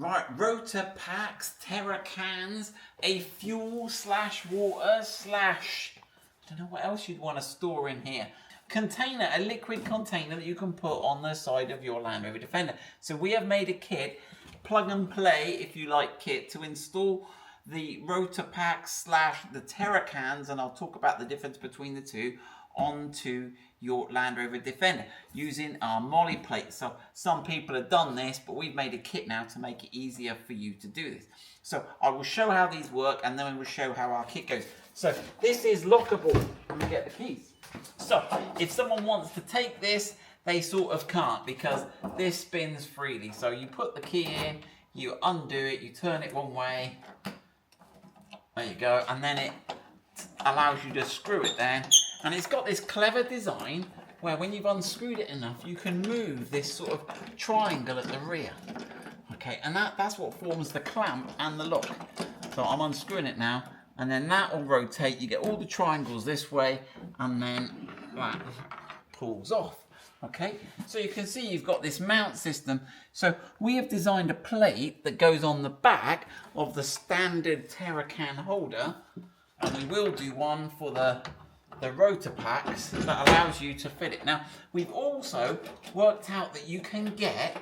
Right, Rotopax, Terra cans, a fuel slash water slash, I don't know what else you'd want to store in here. Container, a liquid container that you can put on the side of your Land Rover Defender. So we have made a kit, plug and play if you like kit, to install the Rotopax slash the Terra cans, and I'll talk about the difference between the two, onto your Land Rover Defender using our molly plate. So some people have done this, but we've made a kit now to make it easier for you to do this. So I will show how these work, and then we will show how our kit goes. So this is lockable. Let me get the keys. So if someone wants to take this, they sort of can't, because this spins freely. So you put the key in, you undo it, you turn it one way, there you go, and then it allows you to screw it down. And it's got this clever design where when you've unscrewed it enough, you can move this sort of triangle at the rear. Okay, and that's what forms the clamp and the lock. So I'm unscrewing it now, and then that will rotate. You get all the triangles this way, and then that pulls off. Okay, so you can see you've got this mount system. So we have designed a plate that goes on the back of the standard Terra can holder, and we will do one for the Rotopax that allows you to fit it. Now, we've also worked out that you can get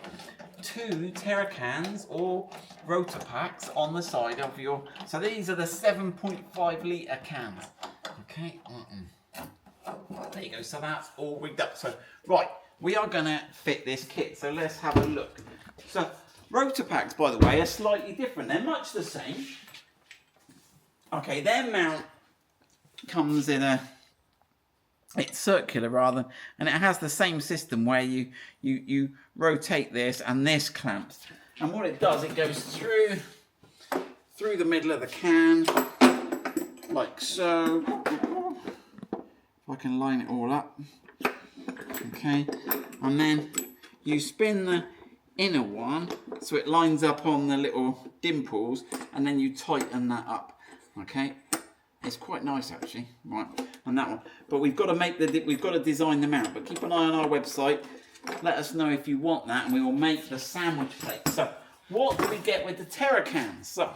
2 Terra cans or Rotopax on the side of your, so these are the 7.5 litre cans. Okay, there you go, so that's all rigged up. So, right, we are gonna fit this kit, so let's have a look. So, Rotopax, by the way, are slightly different. They're much the same. Okay, their mount comes in it's circular rather, and it has the same system where you rotate this and this clamps. And what it does, it goes through the middle of the can, like so. If I can line it all up. Okay, and then you spin the inner one so it lines up on the little dimples, and then you tighten that up. Okay, it's quite nice actually, right? And that one, but we've got to design the mount. But keep an eye on our website. Let us know if you want that, and we will make the sandwich plate. So, what do we get with the Terra cans? So,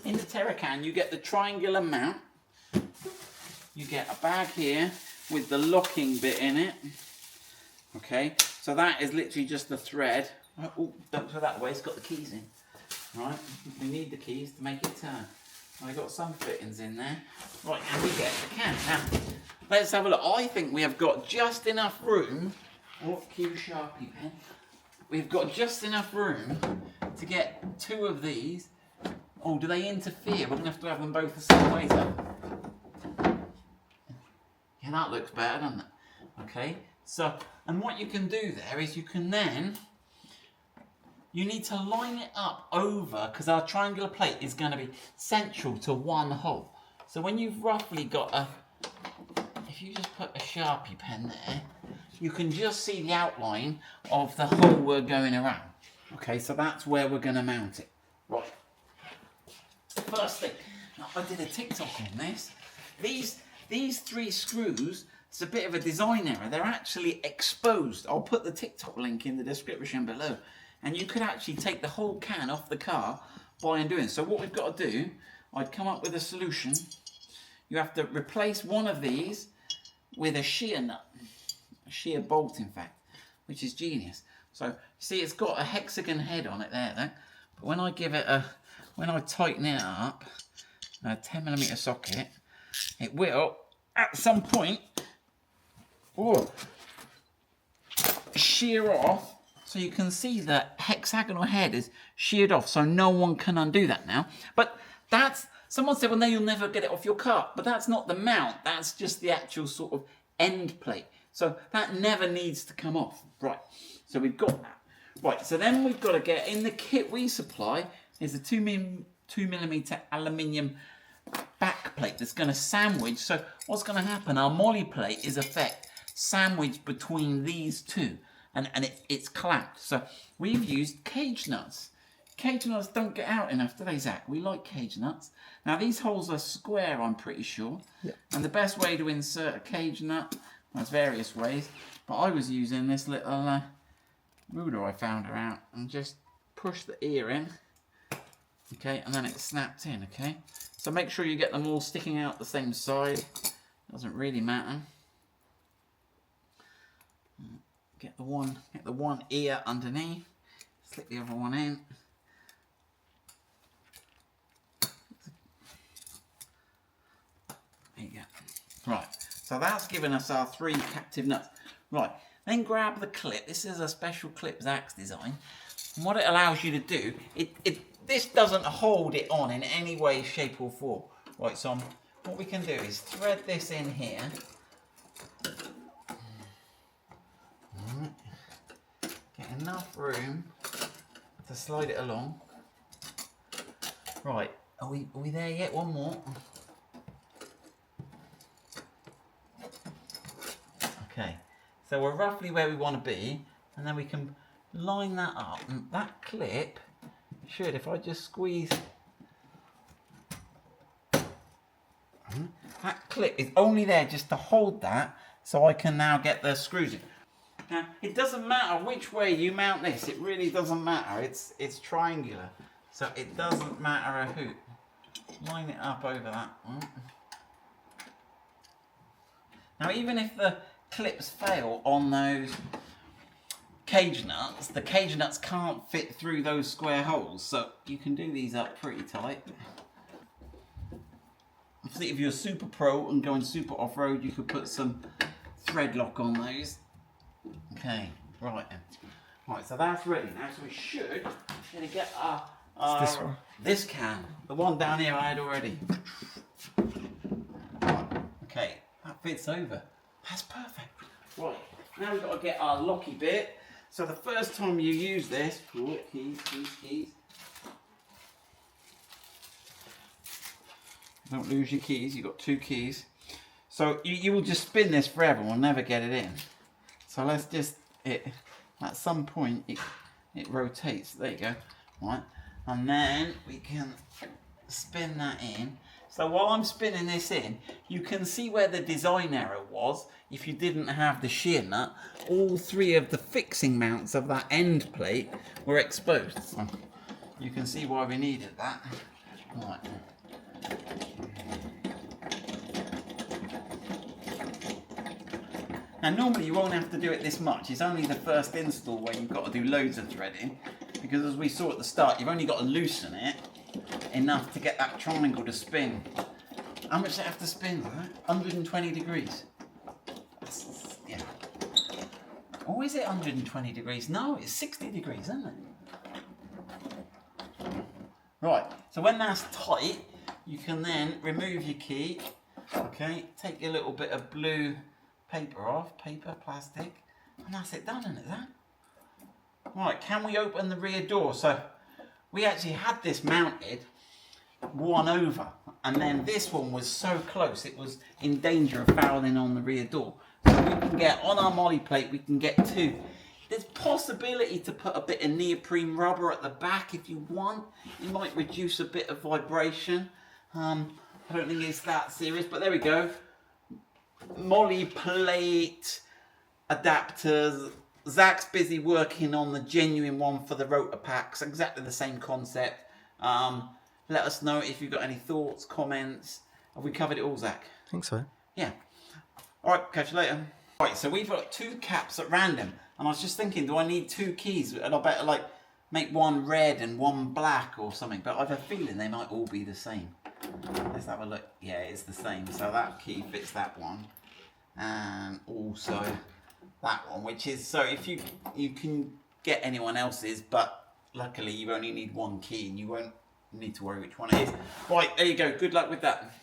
in the Terra can, you get the triangular mount. You get a bag here with the locking bit in it. Okay, so that is literally just the thread. Oh, don't go that way. It's got the keys in. Right, we need the keys to make it turn. I got some fittings in there. Right, and we get the can. Now, let's have a look. I think we have got just enough room. Oh, cue Sharpie pen. We've got just enough room to get 2 of these. Oh, do they interfere? We're going to have them both the same way, though. Yeah, that looks better, doesn't it? Okay, so, and what you can do there is you can then, you need to line it up over, because our triangular plate is going to be central to one hole. So when you've roughly got if you just put a Sharpie pen there, you can just see the outline of the hole we're going around. Okay, so that's where we're going to mount it. Right. First thing, I did a TikTok on this. These 3 screws, it's a bit of a design error. They're actually exposed. I'll put the TikTok link in the description below. And you could actually take the whole can off the car by undoing. So what we've got to do, I'd come up with a solution. You have to replace one of these with a shear nut. A shear bolt, in fact, which is genius. So, see, it's got a hexagon head on it there, though. But when I give it when I tighten it up, a 10mm socket, it will, at some point, shear off. So you can see the hexagonal head is sheared off, so no one can undo that now. But that's, someone said, well, no, you'll never get it off your car. But that's not the mount, that's just the actual sort of end plate. So that never needs to come off. Right, so we've got that. Right, so then we've got to get, in the kit we supply, is a 2mm aluminium back plate that's going to sandwich. So what's going to happen, our molly plate is sandwiched between these 2. And it's clamped. So we've used cage nuts. Cage nuts don't get out enough, do they, Zach? We like cage nuts. Now these holes are square, I'm pretty sure. Yep. And the best way to insert a cage nut, there's various ways, but I was using this little ruler I found around and just push the ear in. Okay, and then it snaps in, okay? So make sure you get them all sticking out the same side. Doesn't really matter. Get the one ear underneath. Slip the other one in. There you go. Right, so that's given us our 3 captive nuts. Right, then grab the clip. This is a special clip Zach's design. And what it allows you to do, this doesn't hold it on in any way, shape or form. Right, so what we can do is thread this in here. Right. Get enough room to slide it along. Right, are we there yet? One more. Okay, so we're roughly where we want to be, and then we can line that up. And that clip should, if I just squeeze, that clip is only there just to hold that, so I can now get the screws in. Now, it doesn't matter which way you mount this, it really doesn't matter, it's triangular, so it doesn't matter a hoot. Line it up over that one. Now, even if the clips fail on those cage nuts, the cage nuts can't fit through those square holes, so you can do these up pretty tight. Obviously, if you're a super pro and going super off-road, you could put some thread lock on those. Okay, right then. Right, so that's ready now, so we should get this can, the one down here I had already. Right, okay, that fits over. That's perfect. Right, now we've got to get our locky bit. So the first time you use this, keys. Don't lose your keys, you've got 2 keys. So you will just spin this forever, we'll never get it in. So let's just, at some point it rotates, there you go. Right, and then we can spin that in. So while I'm spinning this in, you can see where the design error was. If you didn't have the shear nut, all 3 of the fixing mounts of that end plate were exposed. So you can see why we needed that. Right. Now normally you won't have to do it this much, it's only the first install where you've got to do loads of threading, because as we saw at the start, you've only got to loosen it enough to get that triangle to spin. How much does it have to spin, right? 120 degrees. Yeah. Or is it 120 degrees? No, it's 60 degrees, isn't it? Right, so when that's tight, you can then remove your key, okay, take your little bit of blue paper off, plastic, and that's it done, isn't it, that? Right, can we open the rear door? So we actually had this mounted one over, and then this one was so close it was in danger of fouling on the rear door. So we can get on our molly plate, we can get 2. There's possibility to put a bit of neoprene rubber at the back if you want. It might reduce a bit of vibration. I don't think it's that serious, but there we go. Molly plate adapters. Zach's busy working on the genuine one for the Rotopax, exactly the same concept. Let us know if you've got any thoughts, comments. Have we covered it all, Zach? I think so. Yeah. Alright, catch you later. Right, so we've got 2 caps at random, and I was just thinking, do I need 2 keys? And I better like make one red and one black or something, but I have a feeling they might all be the same. Let's have a look. Yeah, it's the same. So that key fits that one, and also that one, which is, so if you can get anyone else's, but luckily you only need 1 key and you won't need to worry which one it is. Right, there you go. Good luck with that.